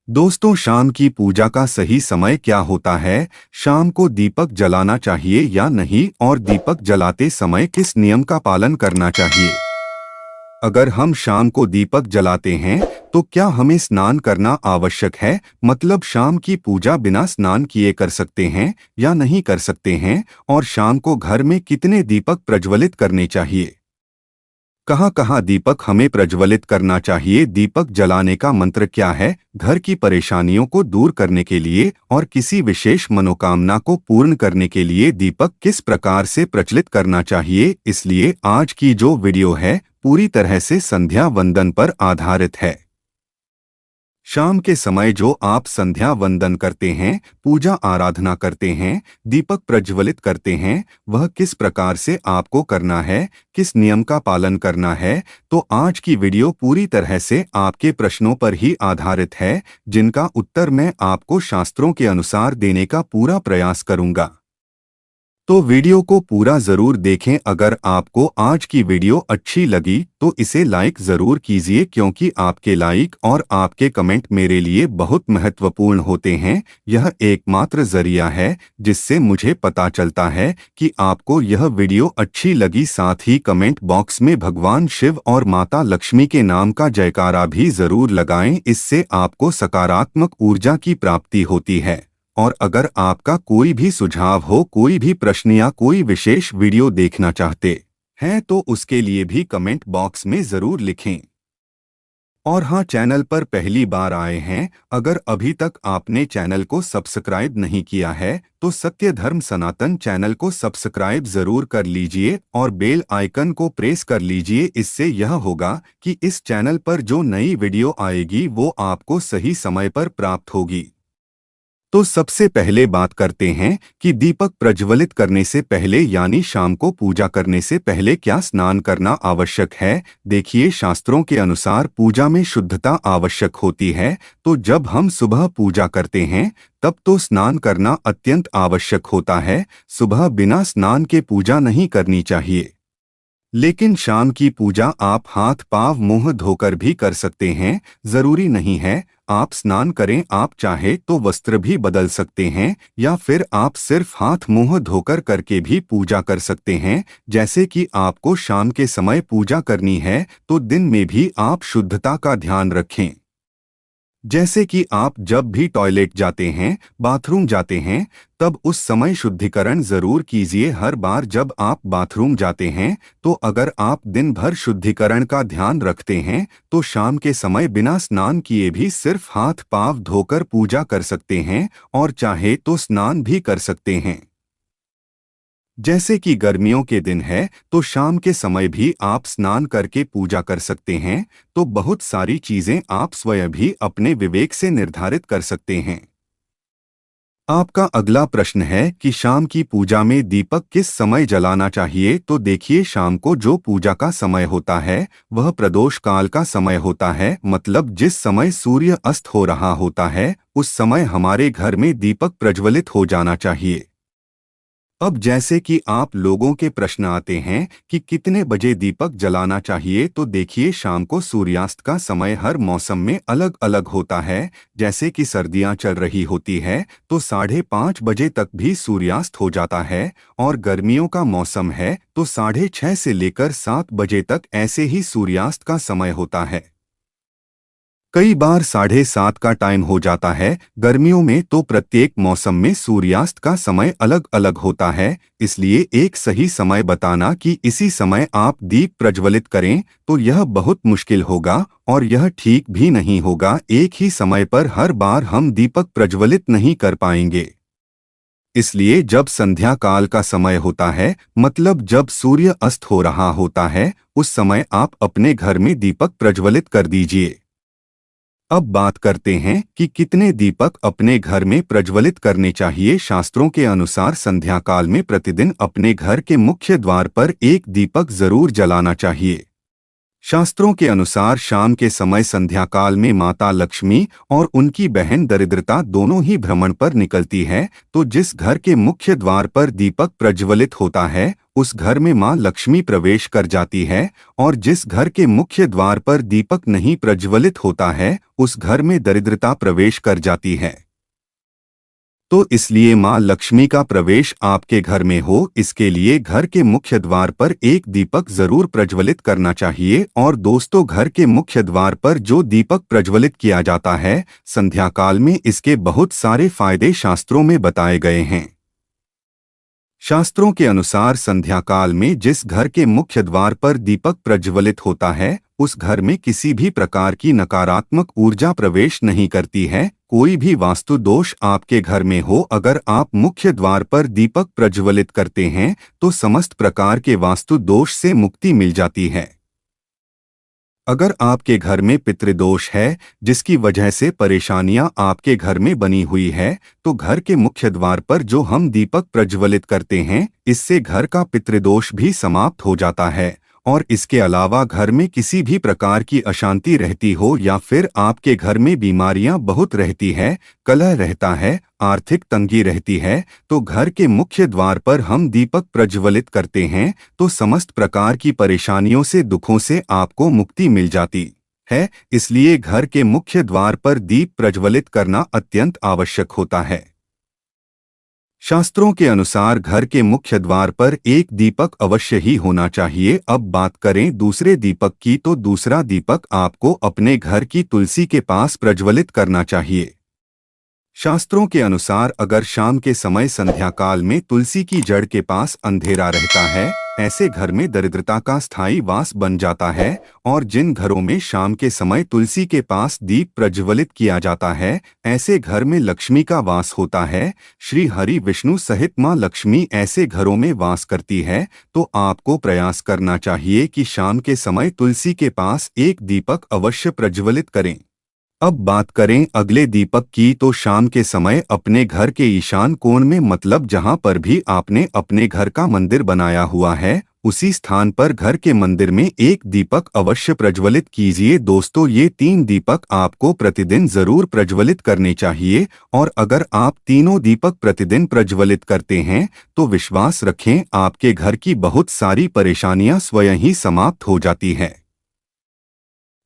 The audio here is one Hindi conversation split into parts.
दोस्तों, शाम की पूजा का सही समय क्या होता है? शाम को दीपक जलाना चाहिए या नहीं और दीपक जलाते समय किस नियम का पालन करना चाहिए? अगर हम शाम को दीपक जलाते हैं तो क्या हमें स्नान करना आवश्यक है? मतलब शाम की पूजा बिना स्नान किए कर सकते हैं या नहीं कर सकते हैं? और शाम को घर में कितने दीपक प्रज्वलित करने चाहिए? कहाँ कहाँ दीपक हमें प्रज्वलित करना चाहिए? दीपक जलाने का मंत्र क्या है? घर की परेशानियों को दूर करने के लिए और किसी विशेष मनोकामना को पूर्ण करने के लिए दीपक किस प्रकार से प्रज्वलित करना चाहिए? इसलिए आज की जो वीडियो है पूरी तरह से संध्या वंदन पर आधारित है। शाम के समय जो आप संध्या वंदन करते हैं, पूजा आराधना करते हैं, दीपक प्रज्वलित करते हैं, वह किस प्रकार से आपको करना है, किस नियम का पालन करना है? तो आज की वीडियो पूरी तरह से आपके प्रश्नों पर ही आधारित है, जिनका उत्तर मैं आपको शास्त्रों के अनुसार देने का पूरा प्रयास करूंगा। तो वीडियो को पूरा जरूर देखें। अगर आपको आज की वीडियो अच्छी लगी तो इसे लाइक जरूर कीजिए, क्योंकि आपके लाइक और आपके कमेंट मेरे लिए बहुत महत्वपूर्ण होते हैं। यह एकमात्र जरिया है जिससे मुझे पता चलता है कि आपको यह वीडियो अच्छी लगी। साथ ही कमेंट बॉक्स में भगवान शिव और माता लक्ष्मी के नाम का जयकारा भी जरूर लगाएं, इससे आपको सकारात्मक ऊर्जा की प्राप्ति होती है। और अगर आपका कोई भी सुझाव हो, कोई भी प्रश्न या कोई विशेष वीडियो देखना चाहते हैं तो उसके लिए भी कमेंट बॉक्स में जरूर लिखें। और हाँ, चैनल पर पहली बार आए हैं, अगर अभी तक आपने चैनल को सब्सक्राइब नहीं किया है तो सत्य धर्म सनातन चैनल को सब्सक्राइब जरूर कर लीजिए और बेल आइकन को प्रेस कर लीजिए। इससे यह होगा कि इस चैनल पर जो नई वीडियो आएगी वो आपको सही समय पर प्राप्त होगी। तो सबसे पहले बात करते हैं कि दीपक प्रज्वलित करने से पहले यानी शाम को पूजा करने से पहले क्या स्नान करना आवश्यक है। देखिए, शास्त्रों के अनुसार पूजा में शुद्धता आवश्यक होती है, तो जब हम सुबह पूजा करते हैं तब तो स्नान करना अत्यंत आवश्यक होता है। सुबह बिना स्नान के पूजा नहीं करनी चाहिए। लेकिन शाम की पूजा आप हाथ पाँव मुंह धोकर भी कर सकते हैं, जरूरी नहीं है आप स्नान करें। आप चाहे तो वस्त्र भी बदल सकते हैं या फिर आप सिर्फ हाथ मुंह धोकर करके भी पूजा कर सकते हैं। जैसे कि आपको शाम के समय पूजा करनी है तो दिन में भी आप शुद्धता का ध्यान रखें। जैसे कि आप जब भी टॉयलेट जाते हैं, बाथरूम जाते हैं, तब उस समय शुद्धिकरण जरूर कीजिए। हर बार जब आप बाथरूम जाते हैं तो अगर आप दिन भर शुद्धिकरण का ध्यान रखते हैं तो शाम के समय बिना स्नान किए भी सिर्फ हाथ पाँव धोकर पूजा कर सकते हैं और चाहे तो स्नान भी कर सकते हैं। जैसे कि गर्मियों के दिन है तो शाम के समय भी आप स्नान करके पूजा कर सकते हैं। तो बहुत सारी चीजें आप स्वयं भी अपने विवेक से निर्धारित कर सकते हैं। आपका अगला प्रश्न है कि शाम की पूजा में दीपक किस समय जलाना चाहिए। तो देखिए, शाम को जो पूजा का समय होता है वह प्रदोष काल का समय होता है, मतलब जिस समय सूर्य अस्त हो रहा होता है उस समय हमारे घर में दीपक प्रज्वलित हो जाना चाहिए। अब जैसे कि आप लोगों के प्रश्न आते हैं कि कितने बजे दीपक जलाना चाहिए, तो देखिए, शाम को सूर्यास्त का समय हर मौसम में अलग अलग होता है। जैसे कि सर्दियां चल रही होती है तो 5:30 बजे तक भी सूर्यास्त हो जाता है, और गर्मियों का मौसम है तो 6:30 से लेकर 7 बजे तक ऐसे ही सूर्यास्त का समय होता है। कई बार 7:30 का टाइम हो जाता है। गर्मियों में तो प्रत्येक मौसम में सूर्यास्त का समय अलग अलग होता है, इसलिए एक सही समय बताना कि इसी समय आप दीप प्रज्वलित करें तो यह बहुत मुश्किल होगा और यह ठीक भी नहीं होगा। एक ही समय पर हर बार हम दीपक प्रज्वलित नहीं कर पाएंगे। इसलिए जब संध्या काल का समय होता है, मतलब जब सूर्य अस्त हो रहा होता है, उस समय आप अपने घर में दीपक प्रज्वलित कर दीजिए। अब बात करते हैं कि कितने दीपक अपने घर में प्रज्वलित करने चाहिए। शास्त्रों के अनुसार संध्या काल में प्रतिदिन अपने घर के मुख्य द्वार पर एक दीपक जरूर जलाना चाहिए। शास्त्रों के अनुसार शाम के समय संध्या काल में माता लक्ष्मी और उनकी बहन दरिद्रता दोनों ही भ्रमण पर निकलती है। तो जिस घर के मुख्य द्वार पर दीपक प्रज्वलित होता है उस घर में मां लक्ष्मी प्रवेश कर जाती है, और जिस घर के मुख्य द्वार पर दीपक नहीं प्रज्वलित होता है उस घर में दरिद्रता प्रवेश कर जाती है। तो इसलिए मां लक्ष्मी का प्रवेश आपके घर में हो, इसके लिए घर के मुख्य द्वार पर एक दीपक जरूर प्रज्वलित करना चाहिए। और दोस्तों, घर के मुख्य द्वार पर जो दीपक प्रज्वलित किया जाता है संध्या काल में, इसके बहुत सारे फायदे शास्त्रों में बताए गए हैं। शास्त्रों के अनुसार संध्या काल में जिस घर के मुख्य द्वार पर दीपक प्रज्वलित होता है उस घर में किसी भी प्रकार की नकारात्मक ऊर्जा प्रवेश नहीं करती है। कोई भी वास्तु दोष आपके घर में हो, अगर आप मुख्य द्वार पर दीपक प्रज्वलित करते हैं तो समस्त प्रकार के वास्तु दोष से मुक्ति मिल जाती है। अगर आपके घर में पितृदोष है जिसकी वजह से परेशानियां आपके घर में बनी हुई है, तो घर के मुख्य द्वार पर जो हम दीपक प्रज्वलित करते हैं इससे घर का पितृदोष भी समाप्त हो जाता है। और इसके अलावा घर में किसी भी प्रकार की अशांति रहती हो या फिर आपके घर में बीमारियां बहुत रहती है, कलह रहता है, आर्थिक तंगी रहती है, तो घर के मुख्य द्वार पर हम दीपक प्रज्वलित करते हैं तो समस्त प्रकार की परेशानियों से, दुखों से आपको मुक्ति मिल जाती है। इसलिए घर के मुख्य द्वार पर दीप प्रज्वलित करना अत्यंत आवश्यक होता है। शास्त्रों के अनुसार घर के मुख्य द्वार पर एक दीपक अवश्य ही होना चाहिए। अब बात करें दूसरे दीपक की, तो दूसरा दीपक आपको अपने घर की तुलसी के पास प्रज्वलित करना चाहिए। शास्त्रों के अनुसार अगर शाम के समय संध्या काल में तुलसी की जड़ के पास अंधेरा रहता है, ऐसे घर में दरिद्रता का स्थायी वास बन जाता है। और जिन घरों में शाम के समय तुलसी के पास दीप प्रज्वलित किया जाता है ऐसे घर में लक्ष्मी का वास होता है। श्री हरि विष्णु सहित मां लक्ष्मी ऐसे घरों में वास करती है। तो आपको प्रयास करना चाहिए कि शाम के समय तुलसी के पास एक दीपक अवश्य प्रज्वलित करें। अब बात करें अगले दीपक की, तो शाम के समय अपने घर के ईशान कोण में, मतलब जहां पर भी आपने अपने घर का मंदिर बनाया हुआ है उसी स्थान पर घर के मंदिर में एक दीपक अवश्य प्रज्वलित कीजिए। दोस्तों, ये 3 दीपक आपको प्रतिदिन जरूर प्रज्वलित करने चाहिए। और अगर आप तीनों दीपक प्रतिदिन प्रज्वलित करते हैं तो विश्वास रखें आपके घर की बहुत सारी परेशानियां स्वयं ही समाप्त हो जाती है।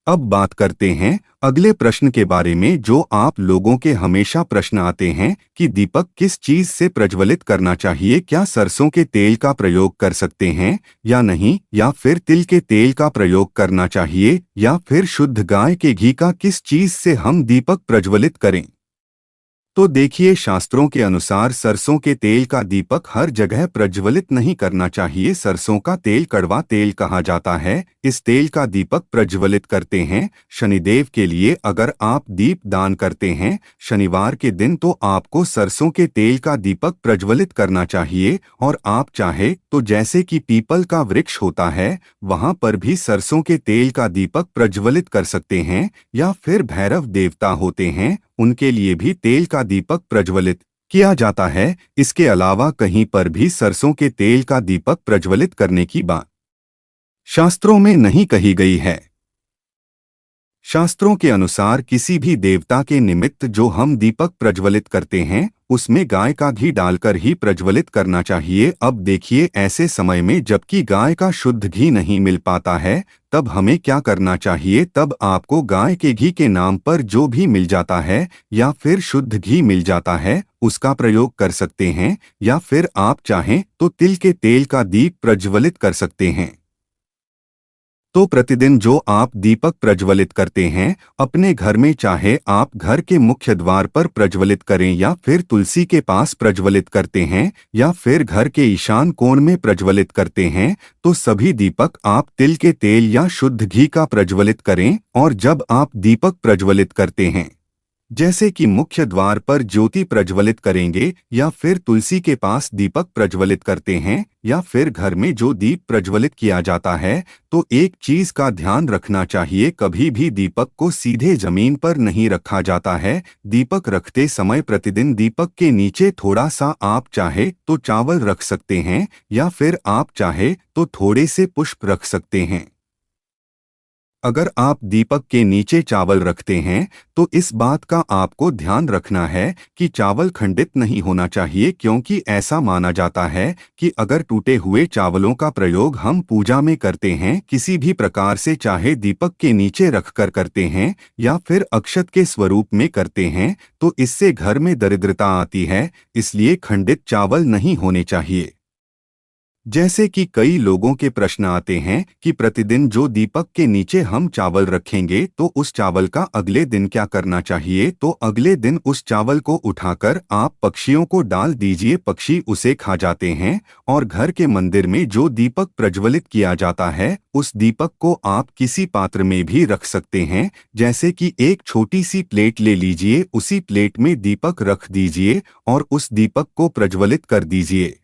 अब बात करते हैं अगले प्रश्न के बारे में, जो आप लोगों के हमेशा प्रश्न आते हैं कि दीपक किस चीज से प्रज्वलित करना चाहिए, क्या सरसों के तेल का प्रयोग कर सकते हैं या नहीं, या फिर तिल के तेल का प्रयोग करना चाहिए, या फिर शुद्ध गाय के घी का, किस चीज से हम दीपक प्रज्वलित करें। तो देखिए, शास्त्रों के अनुसार सरसों के तेल का दीपक हर जगह प्रज्वलित नहीं करना चाहिए। सरसों का तेल कड़वा तेल कहा जाता है। इस तेल का दीपक प्रज्वलित करते हैं शनिदेव के लिए। अगर आप दीप दान करते हैं शनिवार के दिन तो आपको सरसों के तेल का दीपक प्रज्वलित करना चाहिए। और आप चाहे तो जैसे कि पीपल का वृक्ष होता है वहां पर भी सरसों के तेल का दीपक प्रज्वलित कर सकते हैं, या फिर भैरव देवता होते हैं उनके लिए भी तेल का दीपक प्रज्वलित किया जाता है। इसके अलावा कहीं पर भी सरसों के तेल का दीपक प्रज्वलित करने की बात शास्त्रों में नहीं कही गई है। शास्त्रों के अनुसार किसी भी देवता के निमित्त जो हम दीपक प्रज्वलित करते हैं उसमें गाय का घी डालकर ही प्रज्वलित करना चाहिए। अब देखिए, ऐसे समय में जबकि गाय का शुद्ध घी नहीं मिल पाता है तब हमें क्या करना चाहिए। तब आपको गाय के घी के नाम पर जो भी मिल जाता है या फिर शुद्ध घी मिल जाता है उसका प्रयोग कर सकते हैं, या फिर आप चाहें तो तिल के तेल का दीप प्रज्वलित कर सकते हैं। तो प्रतिदिन जो आप दीपक प्रज्वलित करते हैं अपने घर में, चाहे आप घर के मुख्य द्वार पर प्रज्वलित करें या फिर तुलसी के पास प्रज्वलित करते हैं या फिर घर के ईशान कोण में प्रज्वलित करते हैं, तो सभी दीपक आप तिल के तेल या शुद्ध घी का प्रज्वलित करें। और जब आप दीपक प्रज्वलित करते हैं, जैसे कि मुख्य द्वार पर ज्योति प्रज्वलित करेंगे या फिर तुलसी के पास दीपक प्रज्वलित करते हैं या फिर घर में जो दीप प्रज्वलित किया जाता है, तो एक चीज का ध्यान रखना चाहिए, कभी भी दीपक को सीधे जमीन पर नहीं रखा जाता है। दीपक रखते समय प्रतिदिन दीपक के नीचे थोड़ा सा आप चाहे तो चावल रख सकते हैं या फिर आप चाहे तो थोड़े से पुष्प रख सकते हैं। अगर आप दीपक के नीचे चावल रखते हैं तो इस बात का आपको ध्यान रखना है कि चावल खंडित नहीं होना चाहिए, क्योंकि ऐसा माना जाता है कि अगर टूटे हुए चावलों का प्रयोग हम पूजा में करते हैं, किसी भी प्रकार से, चाहे दीपक के नीचे रखकर करते हैं या फिर अक्षत के स्वरूप में करते हैं, तो इससे घर में दरिद्रता आती है। इसलिए खंडित चावल नहीं होने चाहिए। जैसे कि कई लोगों के प्रश्न आते हैं कि प्रतिदिन जो दीपक के नीचे हम चावल रखेंगे तो उस चावल का अगले दिन क्या करना चाहिए। तो अगले दिन उस चावल को उठाकर आप पक्षियों को डाल दीजिए, पक्षी उसे खा जाते हैं। और घर के मंदिर में जो दीपक प्रज्वलित किया जाता है उस दीपक को आप किसी पात्र में भी रख सकते हैं। जैसे कि एक छोटी सी प्लेट ले लीजिए, उसी प्लेट में दीपक रख दीजिए और उस दीपक को प्रज्वलित कर दीजिए।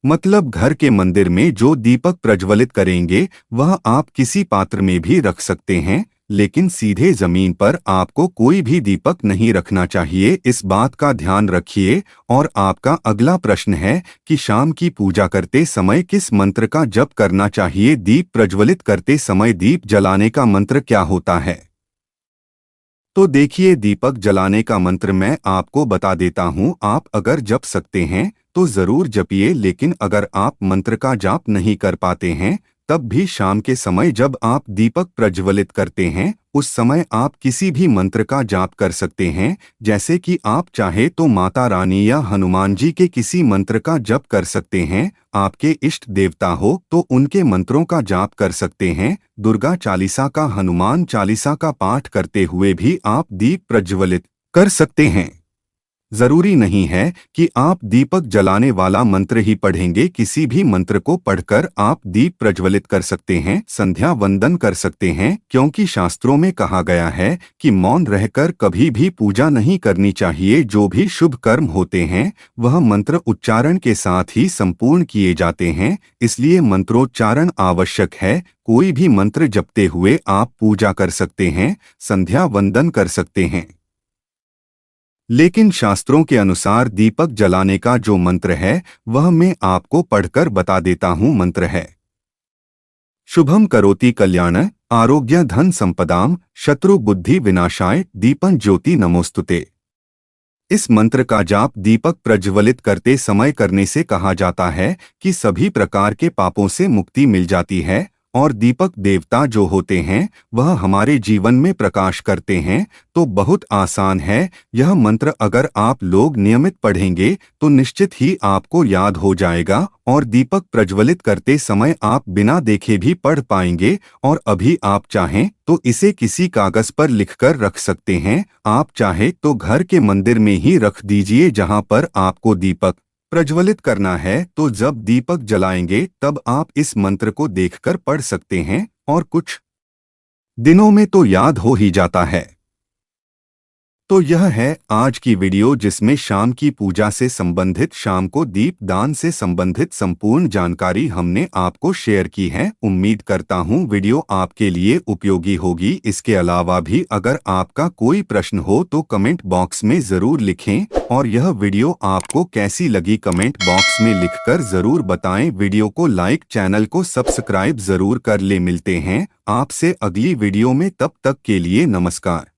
मतलब घर के मंदिर में जो दीपक प्रज्वलित करेंगे वह आप किसी पात्र में भी रख सकते हैं, लेकिन सीधे जमीन पर आपको कोई भी दीपक नहीं रखना चाहिए। इस बात का ध्यान रखिए। और आपका अगला प्रश्न है कि शाम की पूजा करते समय किस मंत्र का जप करना चाहिए। दीप प्रज्वलित करते समय दीप जलाने का मंत्र क्या होता है? तो देखिए, दीपक जलाने का मंत्र मैं आपको बता देता हूँ। आप अगर जप सकते हैं तो जरूर जपिए, लेकिन अगर आप मंत्र का जाप नहीं कर पाते हैं तब भी शाम के समय जब आप दीपक प्रज्वलित करते हैं उस समय आप किसी भी मंत्र का जाप कर सकते हैं। जैसे कि आप चाहे तो माता रानी या हनुमान जी के किसी मंत्र का जप कर सकते हैं। आपके इष्ट देवता हो तो उनके मंत्रों का जाप कर सकते हैं। दुर्गा चालीसा का, हनुमान चालीसा का पाठ करते हुए भी आप दीप प्रज्वलित कर सकते हैं। जरूरी नहीं है कि आप दीपक जलाने वाला मंत्र ही पढ़ेंगे, किसी भी मंत्र को पढ़कर आप दीप प्रज्वलित कर सकते हैं, संध्या वंदन कर सकते हैं। क्योंकि शास्त्रों में कहा गया है कि मौन रहकर कभी भी पूजा नहीं करनी चाहिए। जो भी शुभ कर्म होते हैं वह मंत्र उच्चारण के साथ ही संपूर्ण किए जाते हैं, इसलिए मंत्रोच्चारण आवश्यक है। कोई भी मंत्र जपते हुए आप पूजा कर सकते हैं, संध्या वंदन कर सकते हैं। लेकिन शास्त्रों के अनुसार दीपक जलाने का जो मंत्र है वह मैं आपको पढ़कर बता देता हूं। मंत्र है शुभम करोति कल्याण आरोग्य धन संपदाम शत्रु बुद्धि विनाशाय दीपं ज्योति नमोस्तुते। इस मंत्र का जाप दीपक प्रज्वलित करते समय करने से कहा जाता है कि सभी प्रकार के पापों से मुक्ति मिल जाती है और दीपक देवता जो होते हैं वह हमारे जीवन में प्रकाश करते हैं। तो बहुत आसान है यह मंत्र। अगर आप लोग नियमित पढ़ेंगे तो निश्चित ही आपको याद हो जाएगा और दीपक प्रज्वलित करते समय आप बिना देखे भी पढ़ पाएंगे। और अभी आप चाहें तो इसे किसी कागज पर लिखकर रख सकते हैं। आप चाहे तो घर के मंदिर में ही रख दीजिए जहां पर आपको दीपक प्रज्वलित करना है। तो जब दीपक जलाएंगे तब आप इस मंत्र को देखकर पढ़ सकते हैं और कुछ दिनों में तो याद हो ही जाता है। तो यह है आज की वीडियो जिसमें शाम की पूजा से संबंधित, शाम को दीप दान से संबंधित संपूर्ण जानकारी हमने आपको शेयर की है। उम्मीद करता हूं वीडियो आपके लिए उपयोगी होगी। इसके अलावा भी अगर आपका कोई प्रश्न हो तो कमेंट बॉक्स में जरूर लिखें और यह वीडियो आपको कैसी लगी कमेंट बॉक्स में लिखकर जरूर बताएं। वीडियो को लाइक, चैनल को सब्सक्राइब जरूर कर ले। मिलते हैं आपसे अगली वीडियो में, तब तक के लिए नमस्कार।